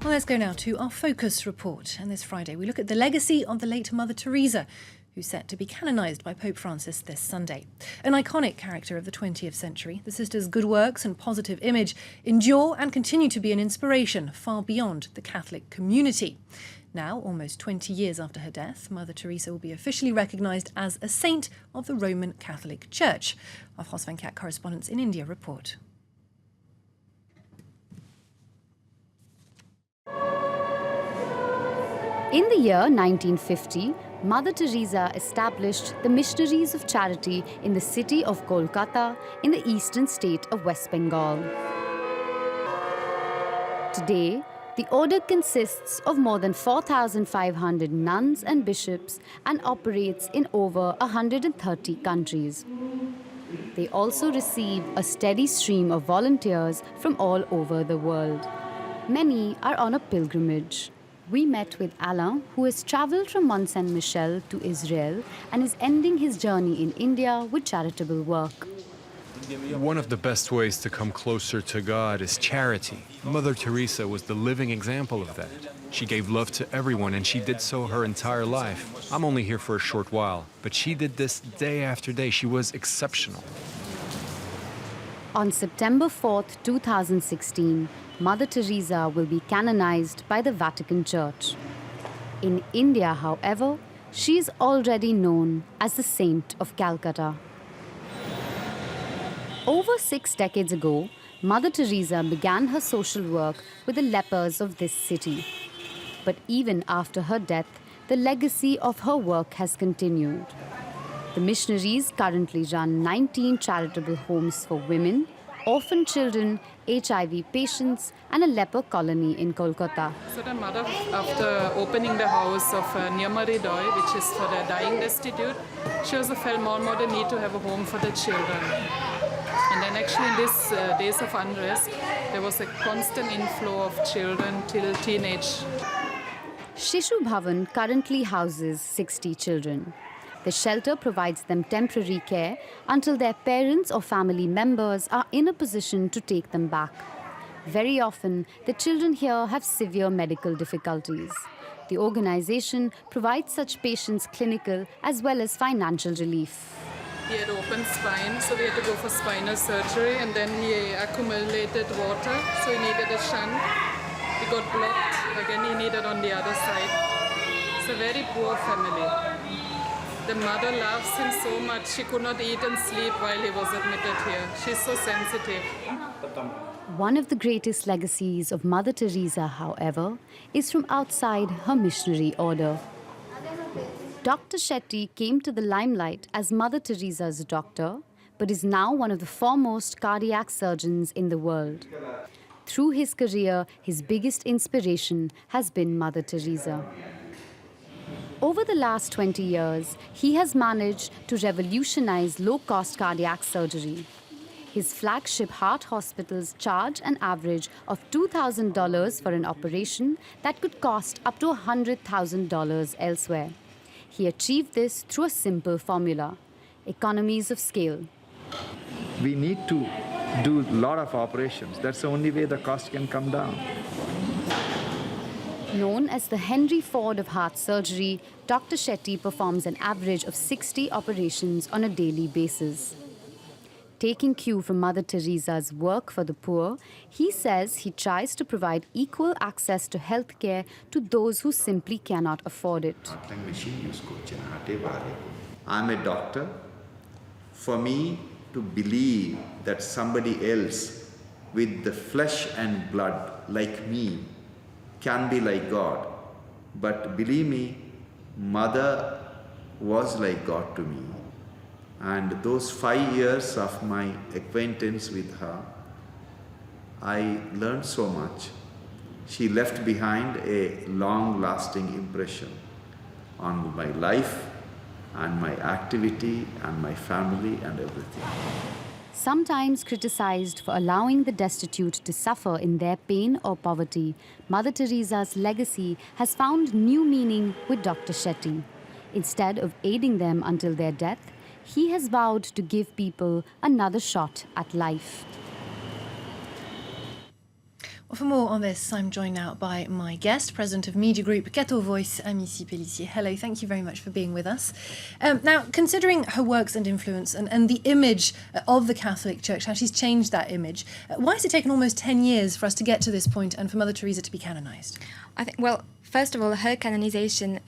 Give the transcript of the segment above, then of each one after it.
Well, let's go now to our Focus report. And this Friday, we look at the legacy of the late Mother Teresa, who's set to be canonized by Pope Francis this Sunday. An iconic character of the 20th century, the sister's good works and positive image endure and continue to be an inspiration far beyond the Catholic community. Now, almost 20 years after her death, Mother Teresa will be officially recognised as a saint of the Roman Catholic Church. Our Hos Venkat correspondents in India report. In the year 1950, Mother Teresa established the Missionaries of Charity in the city of Kolkata in the eastern state of West Bengal. Today, the order consists of more than 4,500 nuns and bishops and operates in over 130 countries. They also receive a steady stream of volunteers from all over the world. Many are on a pilgrimage. We met with Aline, who has travelled from Mont Saint-Michel to Israel and is ending his journey in India with charitable work. One of the best ways to come closer to God is charity. Mother Teresa was the living example of that. She gave love to everyone, and she did so her entire life. I'm only here for a short while, but she did this day after day. She was exceptional. On September 4th, 2016, Mother Teresa will be canonized by the Vatican Church. In India, however, she is already known as the Saint of Calcutta. Over 6 decades ago, Mother Teresa began her social work with the lepers of this city. But even after her death, the legacy of her work has continued. The missionaries currently run 19 charitable homes for women, orphan children, HIV patients, and a leper colony in Kolkata. So the mother, after opening the house of Nyamari Doi, which is for the dying destitute, she also felt more and more the need to have a home for the children. And then actually in these days of unrest, there was a constant inflow of children till teenage. Shishu Bhavan currently houses 60 children. The shelter provides them temporary care until their parents or family members are in a position to take them back. Very often, the children here have severe medical difficulties. The organization provides such patients clinical as well as financial relief. He had open spine, so we had to go for spinal surgery, and then he accumulated water, so he needed a shunt. He got blocked, again he needed on the other side. It's a very poor family. The mother loves him so much, she could not eat and sleep while he was admitted here. She's so sensitive. One of the greatest legacies of Mother Teresa, however, is from outside her missionary order. Dr. Shetty came to the limelight as Mother Teresa's doctor, but is now one of the foremost cardiac surgeons in the world. Through his career, his biggest inspiration has been Mother Teresa. Over the last 20 years, he has managed to revolutionize low-cost cardiac surgery. His flagship heart hospitals charge an average of $2,000 for an operation that could cost up to $100,000 elsewhere. He achieved this through a simple formula: economies of scale. We need to do a lot of operations. That's the only way the cost can come down. Known as the Henry Ford of heart surgery, Dr. Shetty performs an average of 60 operations on a daily basis. Taking cue from Mother Teresa's work for the poor, he says he tries to provide equal access to healthcare to those who simply cannot afford it. I'm a doctor. For me to believe that somebody else with the flesh and blood like me can be like God. But believe me, Mother was like God to me. And those 5 years of my acquaintance with her, I learned so much. She left behind a long-lasting impression on my life and my activity and my family and everything. Sometimes criticized for allowing the destitute to suffer in their pain or poverty, Mother Teresa's legacy has found new meaning with Dr. Shetty. Instead of aiding them until their death, he has vowed to give people another shot at life. Well, for more on this, I'm joined now by my guest, President of Media Group Keto Voice, Amici Pellissier. Hello, thank you very much for being with us. Now, considering her works and influence and the image of the Catholic Church, how she's changed that image, why has it taken almost 10 years for us to get to this point and for Mother Teresa to be canonised? I think, well, first of all, her canonization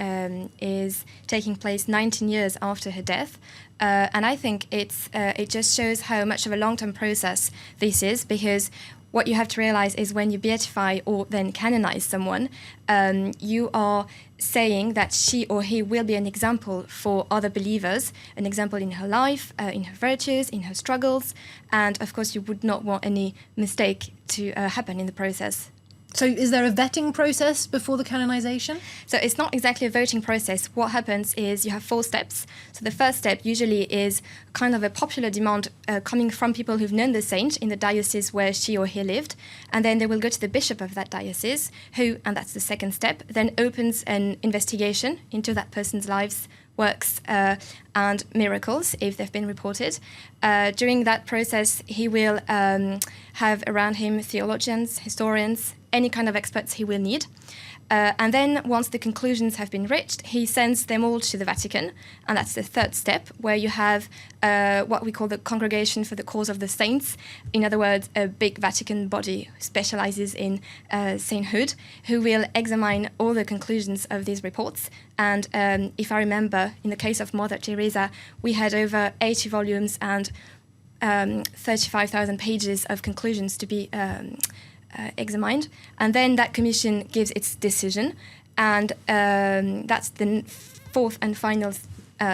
is taking place 19 years after her death. And I think it just shows how much of a long-term process this is, because what you have to realize is when you beatify or then canonize someone, you are saying that she or he will be an example for other believers, an example in her life, in her virtues, in her struggles. And of course, you would not want any mistake to happen in the process. So is there a vetting process before the canonization? So it's not exactly a voting process. What happens is you have 4 steps. So the first step usually is kind of a popular demand coming from people who've known the saint in the diocese where she or he lived. And then they will go to the bishop of that diocese, who, and that's the second step, then opens an investigation into that person's lives, works and miracles, if they've been reported. During that process, he will have around him theologians, historians, any kind of experts he will need. And then once the conclusions have been reached, he sends them all to the Vatican. And that's the third step, where you have what we call the Congregation for the Cause of the Saints. In other words, a big Vatican body who specializes in sainthood, who will examine all the conclusions of these reports. And if I remember, in the case of Mother Teresa, we had over 80 volumes and 35,000 pages of conclusions to be examined, and then that commission gives its decision, and that's the fourth and final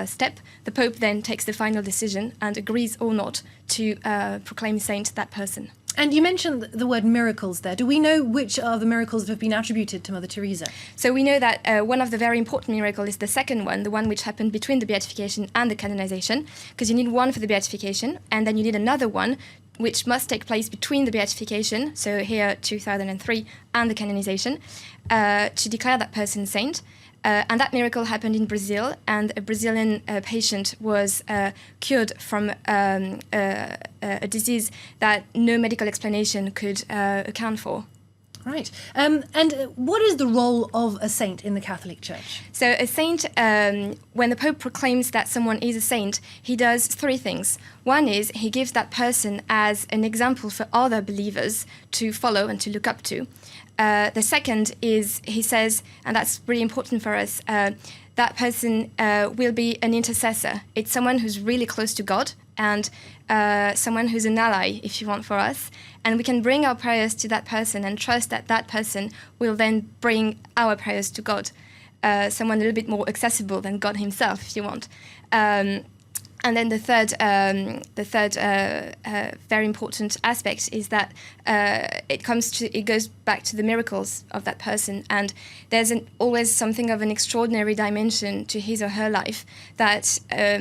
step. The Pope then takes the final decision and agrees or not to proclaim saint that person. And you mentioned the word miracles there. Do we know which are the miracles that have been attributed to Mother Teresa? So we know that one of the very important miracles is the second one, the one which happened between the beatification and the canonization, because you need one for the beatification, and then you need another one which must take place between the beatification, so here 2003, and the canonization, to declare that person saint. And that miracle happened in Brazil, and a Brazilian patient was cured from a disease that no medical explanation could account for. Right. And what is the role of a saint in the Catholic Church? So a saint, when the Pope proclaims that someone is a saint, he does 3 things. One is he gives that person as an example for other believers to follow and to look up to. The second is he says, and that's really important for us, that person will be an intercessor. It's someone who's really close to God and someone who's an ally, if you want, for us. And we can bring our prayers to that person and trust that that person will then bring our prayers to God. Someone a little bit more accessible than God himself, if you want. And then the third very important aspect is that it goes back to the miracles of that person, and there's always something of an extraordinary dimension to his or her life that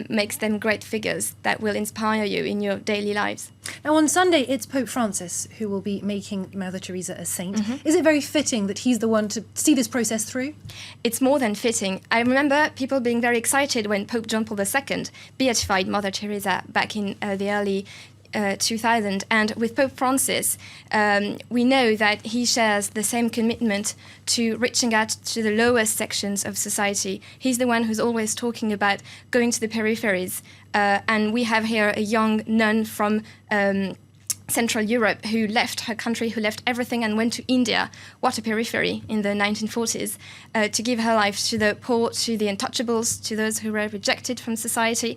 makes them great figures that will inspire you in your daily lives. Now, on Sunday, it's Pope Francis who will be making Mother Teresa a saint. Mm-hmm. Is it very fitting that he's the one to see this process through? It's more than fitting. I remember people being very excited when Pope John Paul II beatified Mother Teresa back in the early 2000. And with Pope Francis, we know that he shares the same commitment to reaching out to the lowest sections of society. He's the one who's always talking about going to the peripheries. And we have here a young nun from Central Europe who left her country, who left everything and went to India, what a periphery, in the 1940s, to give her life to the poor, to the untouchables, to those who were rejected from society.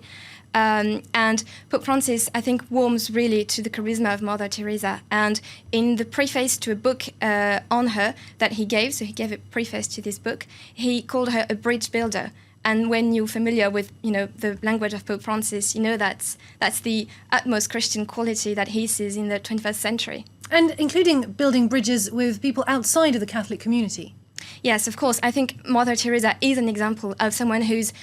And Pope Francis, I think, warms really to the charisma of Mother Teresa. And in the preface to a book on her that he gave, so he gave a preface to this book, he called her a bridge builder. And when you're familiar with, the language of Pope Francis, you know that's the utmost Christian quality that he sees in the 21st century. And including building bridges with people outside of the Catholic community. Yes, of course. I think Mother Teresa is an example of someone who's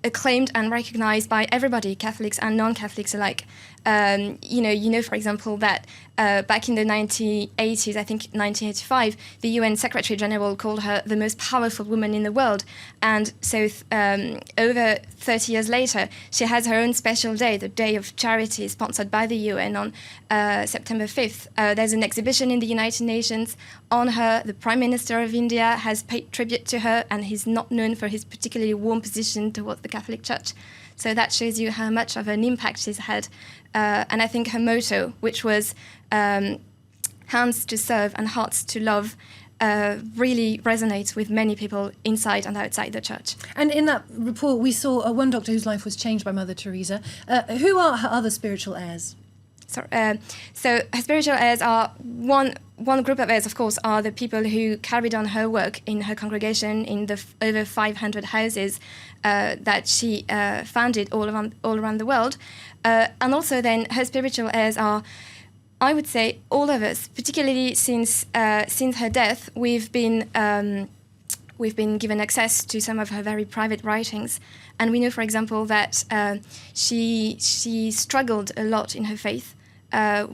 acclaimed and recognized by everybody, Catholics and non-Catholics alike. You know, for example, that back in the 1980s, I think 1985, the UN Secretary General called her the most powerful woman in the world. And so over 30 years later, she has her own special day, the Day of Charity, sponsored by the UN on September 5th. There's an exhibition in the United Nations on her. The Prime Minister of India has paid tribute to her, and he's not known for his particularly warm position towards the Catholic Church. So that shows you how much of an impact she's had. And I think her motto, which was hands to serve and hearts to love, really resonates with many people inside and outside the church. And in that report, we saw one doctor whose life was changed by Mother Teresa. Who are her other spiritual heirs? So her spiritual heirs are one group of heirs, of course, are the people who carried on her work in her congregation in the over 500 houses that she founded all around the world. And also then her spiritual heirs are, I would say, all of us, particularly since her death, we've been given access to some of her very private writings. And we know, for example, that she struggled a lot in her faith.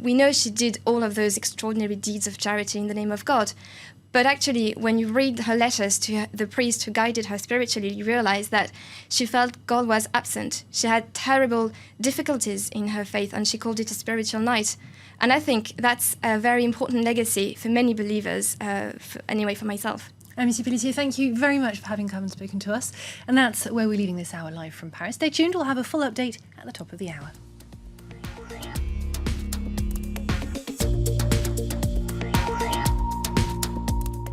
We know she did all of those extraordinary deeds of charity in the name of God. But actually, when you read her letters to the priest who guided her spiritually, you realize that she felt God was absent. She had terrible difficulties in her faith, and she called it a spiritual night. And I think that's a very important legacy for many believers, anyway, for myself. Monsieur Pelletier, thank you very much for having come and spoken to us. And that's where we're leaving this hour live from Paris. Stay tuned, we'll have a full update at the top of the hour.